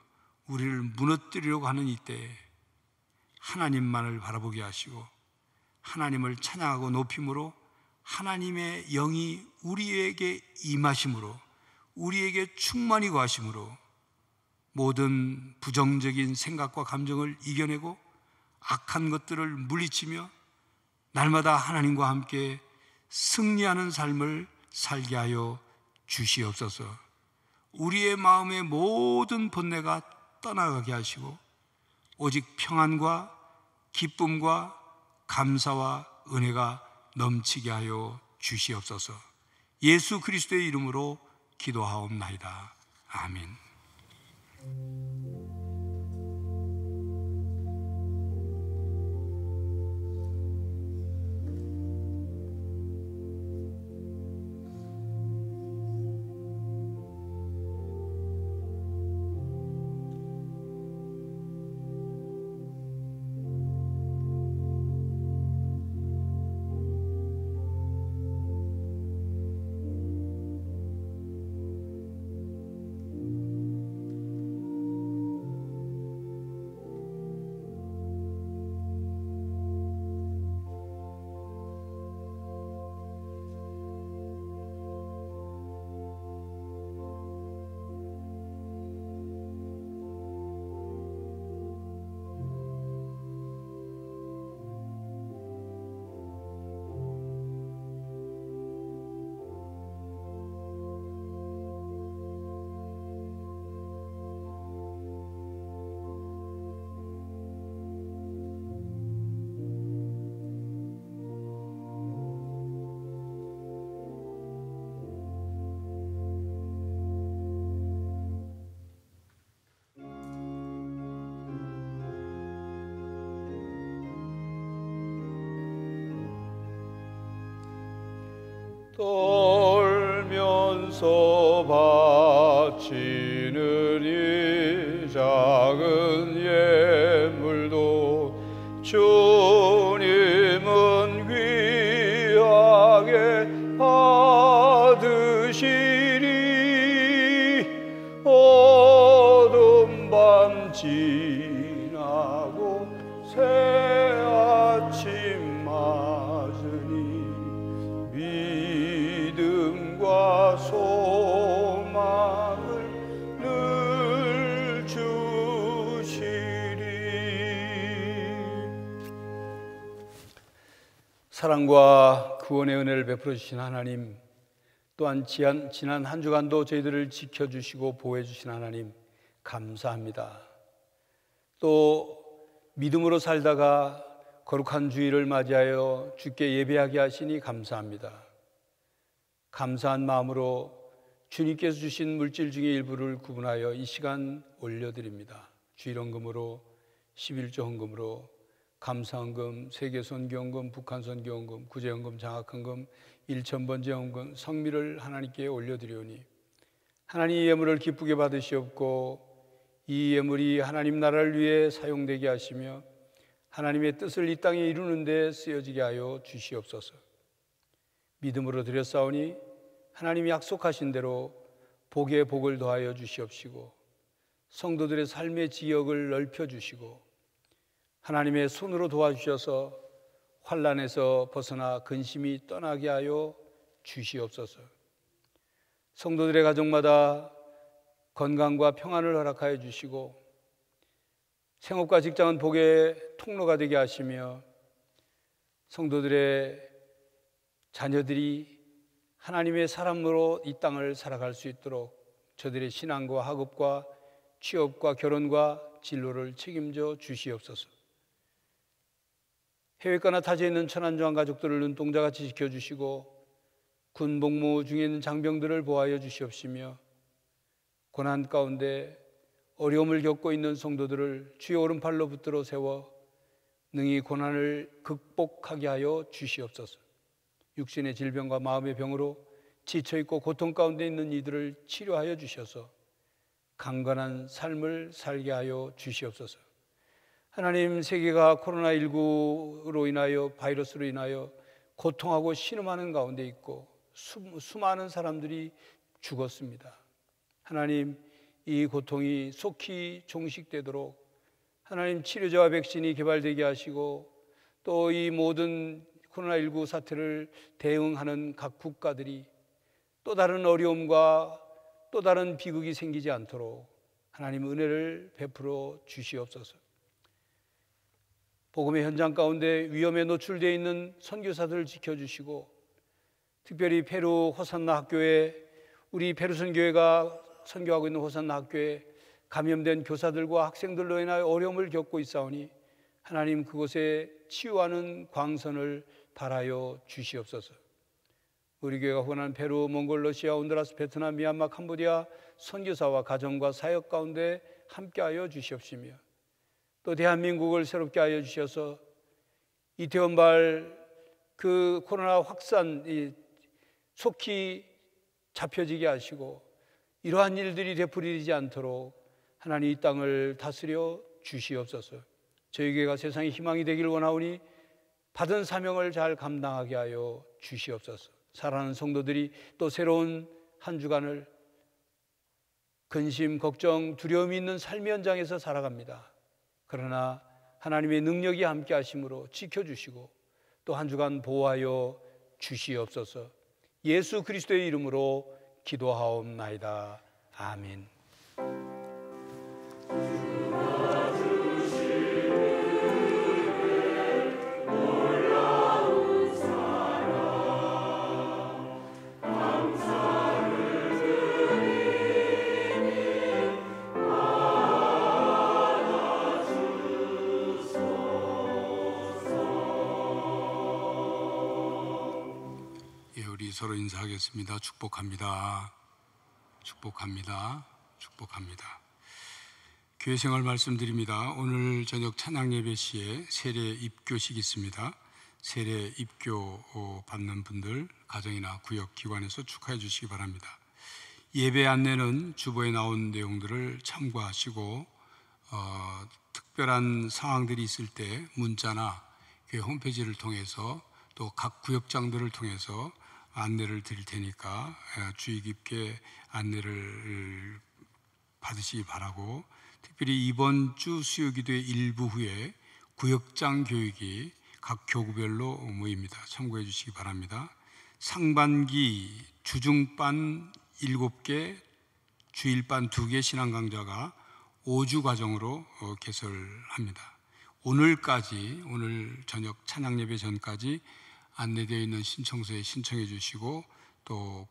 우리를 무너뜨리려고 하는 이때에 하나님만을 바라보게 하시고 하나님을 찬양하고 높임으로 하나님의 영이 우리에게 임하심으로, 우리에게 충만히 거하심으로 모든 부정적인 생각과 감정을 이겨내고 악한 것들을 물리치며 날마다 하나님과 함께 승리하는 삶을 살게 하여 주시옵소서. 우리의 마음의 모든 번뇌가 떠나가게 하시고 오직 평안과 기쁨과 감사와 은혜가 넘치게 하여 주시옵소서. 예수 그리스도의 이름으로 기도하옵나이다. 아멘. 떨면서 바치는 이 작은 예물도 주님은 귀하게 받으시리. 어둠 밤 지나고 새 아침 맞으니 사랑과 구원의 은혜를 베풀어 주신 하나님, 또한 지난 한 주간도 저희들을 지켜주시고 보호해 주신 하나님 감사합니다. 또 믿음으로 살다가 거룩한 주일을 맞이하여 주께 예배하게 하시니 감사합니다. 감사한 마음으로 주님께서 주신 물질 중에 일부를 구분하여 이 시간 올려드립니다. 주일헌금으로, 11조 헌금으로, 감사헌금, 세계선교헌금, 북한선교헌금, 구제헌금, 장학헌금, 1000번째 헌금, 성미를 하나님께 올려드리오니 하나님 이 예물을 기쁘게 받으시옵고 이 예물이 하나님 나라를 위해 사용되게 하시며 하나님의 뜻을 이 땅에 이루는 데 쓰여지게 하여 주시옵소서. 믿음으로 드렸사오니 하나님이 약속하신 대로 복에 복을 더하여 주시옵시고 성도들의 삶의 지역을 넓혀주시고 하나님의 손으로 도와주셔서 환난에서 벗어나 근심이 떠나게 하여 주시옵소서. 성도들의 가정마다 건강과 평안을 허락하여 주시고 생업과 직장은 복의 통로가 되게 하시며 성도들의 자녀들이 하나님의 사람으로 이 땅을 살아갈 수 있도록 저들의 신앙과 학업과 취업과 결혼과 진로를 책임져 주시옵소서. 해외가나 타지에 있는 천안조항 가족들을 눈동자같이 지켜주시고 군 복무 중에 있는 장병들을 보호하여 주시옵시며 고난 가운데 어려움을 겪고 있는 성도들을 주의 오른팔로 붙들어 세워 능히 고난을 극복하게 하여 주시옵소서. 육신의 질병과 마음의 병으로 지쳐있고 고통 가운데 있는 이들을 치료하여 주셔서 강건한 삶을 살게 하여 주시옵소서. 하나님, 세계가 코로나19로 인하여 바이러스로 인하여 고통하고 신음하는 가운데 있고 수많은 사람들이 죽었습니다. 하나님, 이 고통이 속히 종식되도록 하나님 치료제와 백신이 개발되게 하시고 또 이 모든 코로나19 사태를 대응하는 각 국가들이 또 다른 어려움과 또 다른 비극이 생기지 않도록 하나님 은혜를 베풀어 주시옵소서. 복음의 현장 가운데 위험에 노출되어 있는 선교사들을 지켜주시고 특별히 페루 호산나 학교에 우리 페루선 교회가 선교하고 있는 호산나 학교에 감염된 교사들과 학생들로 인하여 어려움을 겪고 있사오니 하나님 그곳에 치유하는 광선을 발하여 주시옵소서. 우리 교회가 후원한 페루, 몽골, 러시아, 온두라스, 베트남, 미얀마, 캄보디아 선교사와 가정과 사역 가운데 함께하여 주시옵시며 또 대한민국을 새롭게 하여 주셔서 이태원발 그 코로나 확산이 속히 잡혀지게 하시고 이러한 일들이 되풀이되지 않도록 하나님 이 땅을 다스려 주시옵소서. 저희 교회가 세상의 희망이 되길 원하오니 받은 사명을 잘 감당하게 하여 주시옵소서. 사랑하는 성도들이 또 새로운 한 주간을 근심, 걱정, 두려움이 있는 삶의 현장에서 살아갑니다. 그러나 하나님의 능력이 함께 하심으로 지켜주시고 또 한 주간 보호하여 주시옵소서. 예수 그리스도의 이름으로 기도하옵나이다. 아멘. 서로 인사하겠습니다. 축복합니다. 축복합니다. 축복합니다. 교회 생활 말씀드립니다. 오늘 저녁 찬양 예배 시에 세례 입교식이 있습니다. 세례 입교 받는 분들 가정이나 구역 기관에서 축하해 주시기 바랍니다. 예배 안내는 주보에 나온 내용들을 참고하시고 특별한 상황들이 있을 때 문자나 교회 홈페이지를 통해서 또 각 구역장들을 통해서 안내를 드릴 테니까 주의 깊게 안내를 받으시기 바라고, 특별히 이번 주 수요기도의 일부 후에 구역장 교육이 각 교구별로 모입니다. 참고해 주시기 바랍니다. 상반기 주중반 7개, 주일반 2개 신앙 강좌가 5주 과정으로 개설합니다. 오늘 저녁 찬양 예배 전까지 안내되어 있는 신청서에 신청해 주시고 또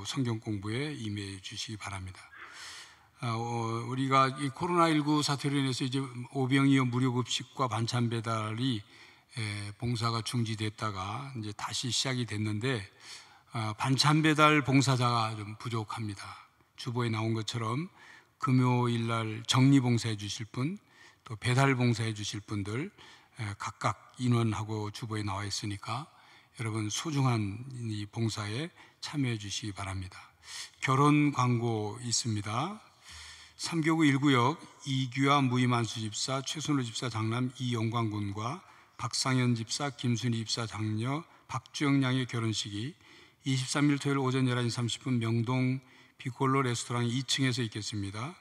성경 공부에 임해 주시기 바랍니다. 우리가 이 코로나19 사태로 인해서 이제 오병이어 무료급식과 반찬 배달이 봉사가 중지됐다가 이제 다시 시작이 됐는데 반찬 배달 봉사자가 좀 부족합니다. 주보에 나온 것처럼 금요일 날 정리 봉사해 주실 분, 또 배달 봉사해 주실 분들 각각 인원하고 주보에 나와 있으니까 여러분 소중한 이 봉사에 참여해 주시기 바랍니다. 결혼 광고 있습니다. 3교구 1구역 이규아 무임한수 집사, 최순호 집사 장남 이영광 군과 박상현 집사, 김순희 집사 장녀 박주영 양의 결혼식이 23일 토요일 오전 11시 30분 명동 비콜로 레스토랑 2층에서 있겠습니다.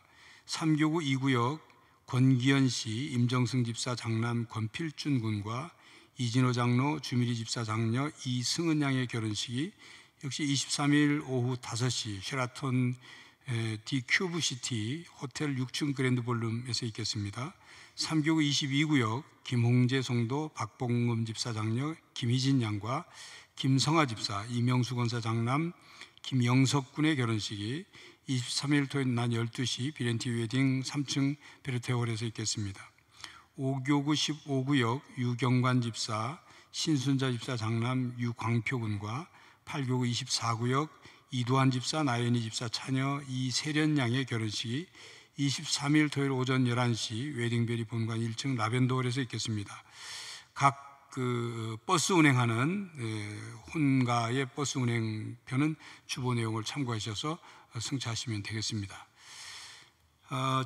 3교구 2구역 권기현 씨, 임정승 집사 장남 권필준 군과 이진호 장로, 주미리 집사 장녀 이승은 양의 결혼식이 역시 23일 오후 5시 쉐라톤 디 큐브시티 호텔 6층 그랜드 볼룸에서 있겠습니다. 3교구 22구역 김홍재 성도 박봉금 집사 장녀 김희진 양과 김성아 집사 이명수 권사 장남 김영석 군의 결혼식이 23일 토요일 낮 12시 비렌티 웨딩 3층 베르테홀에서 있겠습니다. 5교구 15구역 유경관 집사 신순자 집사 장남 유광표 군과 8교구 24구역 이두환 집사, 나연희 집사 차녀 이세련 양의 결혼식이 23일 토요일 오전 11시 웨딩베리 본관 1층 라벤더홀에서 있겠습니다. 각 버스 운행하는 혼가의 버스 운행표는 주보 내용을 참고하셔서 승차하시면 되겠습니다.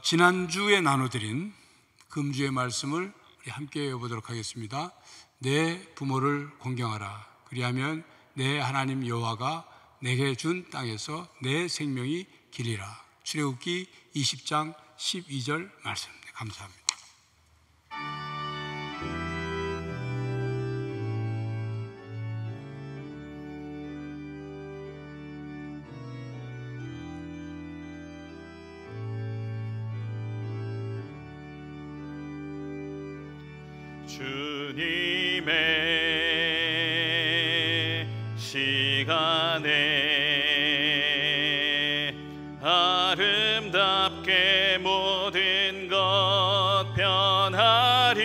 지난주에 나눠드린 금주의 말씀을 우리 함께 외워보도록 하겠습니다. 내 부모를 공경하라. 그리하면 내 하나님 여호와가 내게 준 땅에서 내 생명이 길이라. 출애굽기 20장 12절 말씀. 감사합니다. 주님의 시간에 아름답게 모든 것 변하리.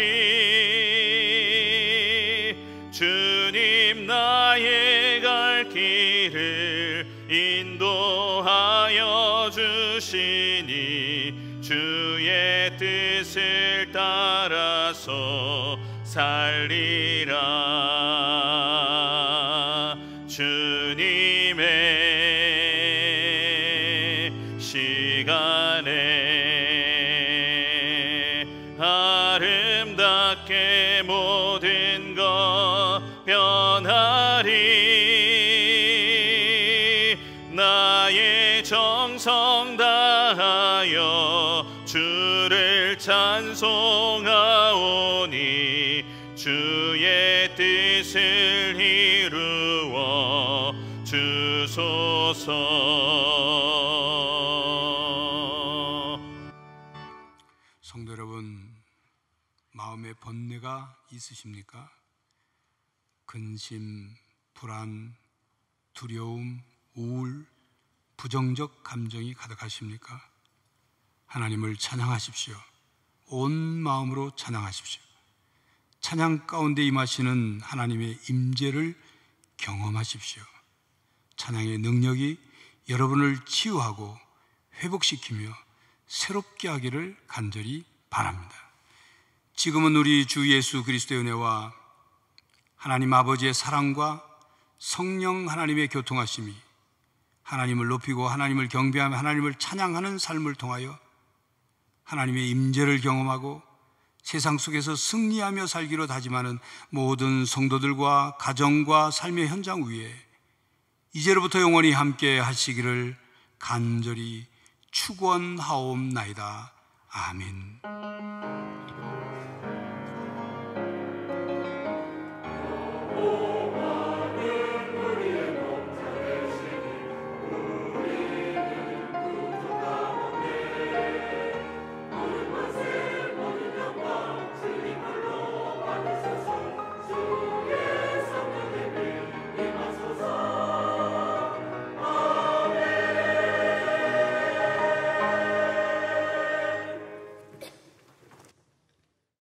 주님 나의 갈 길을 인도하여 주시니 주의 뜻을 따라서 살리라. 주님의 시간에 아름답게 모든 것 변하리. 나의 정성 다하여 주를 찬송하오니 주의 뜻을 이루어 주소서. 성도 여러분, 마음에 번뇌가 있으십니까? 근심, 불안, 두려움, 우울, 부정적 감정이 가득하십니까? 하나님을 찬양하십시오. 온 마음으로 찬양하십시오. 찬양 가운데 임하시는 하나님의 임재를 경험하십시오. 찬양의 능력이 여러분을 치유하고 회복시키며 새롭게 하기를 간절히 바랍니다. 지금은 우리 주 예수 그리스도의 은혜와 하나님 아버지의 사랑과 성령 하나님의 교통하심이 하나님을 높이고 하나님을 경배하며 하나님을 찬양하는 삶을 통하여 하나님의 임재를 경험하고 세상 속에서 승리하며 살기로 다짐하는 모든 성도들과 가정과 삶의 현장 위에 이제로부터 영원히 함께 하시기를 간절히 축원하옵나이다. 아멘.